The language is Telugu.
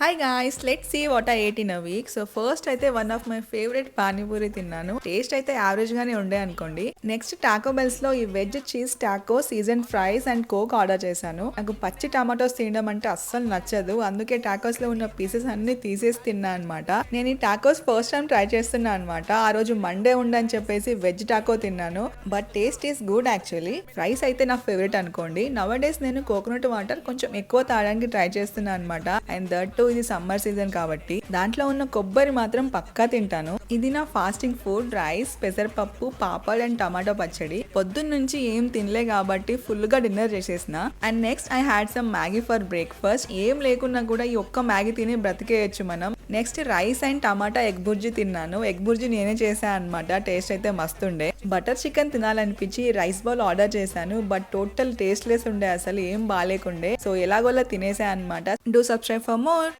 Hi guys, let's see what I ate in a week. So first అయితే one of my favourite panipuri తిన్నాను. టేస్ట్ అయితే యావరేజ్ గానే ఉండే అనుకోండి. నెక్స్ట్ టాకో బెల్స్ లో ఈ veg cheese Taco season fries and coke order చేశాను. నాకు పచ్చి టమాటోస్ తినడం అంటే అస్సలు నచ్చదు, అందుకే టాకోస్ లో ఉన్న పీసెస్ అన్ని తీసేసి తిన్నా అనమాట. నేను ఈ టాకోస్ ఫస్ట్ టైం ట్రై చేస్తున్నా అనమాట. ఆ రోజు మండే ఉండని చెప్పేసి వెజ్ టాకో తిన్నాను, but taste is good actually. Fries అయితే నా ఫేవరెట్ అనుకోండి. నవ్ డేస్ నేను కోకోనట్ వాటర్ కొంచెం ఎక్కువ తాగడానికి ట్రై చేస్తున్నాను అనమాట. అండ్ దట్ ఇది సమ్మర్ సీజన్ కాబట్టి దాంట్లో ఉన్న కొబ్బరి మాత్రం పక్కా తింటాను. ఇది నా ఫాస్టింగ్ ఫుడ్. రైస్, పెసరపప్పు, పాపడ్ అండ్ టమాటో పచ్చడి. పొద్దున్న నుంచి ఏం తినలే కాబట్టి ఫుల్ గా డిన్నర్ చేసేసిన. And next I had some Maggi for breakfast. ఏం లేకున్నా కూడా ఈ ఒక్క మ్యాగీ తిని బ్రతికేయచ్చు మనం. Next rice and tomato egg burji తిన్నాను. ఎగ్ బుర్జీ నేనే చేశాను అనమాట. టేస్ట్ అయితే మస్తుండే. బటర్ చికెన్ తినాలనిపించి రైస్ బౌల్ ఆర్డర్ చేశాను, బట్ టోటల్ టేస్ట్ లెస్ ఉండే, అసలు ఏం బాగాలేకుండే. సో ఎలాగోలా తినేసా అనమాట. Do subscribe for more.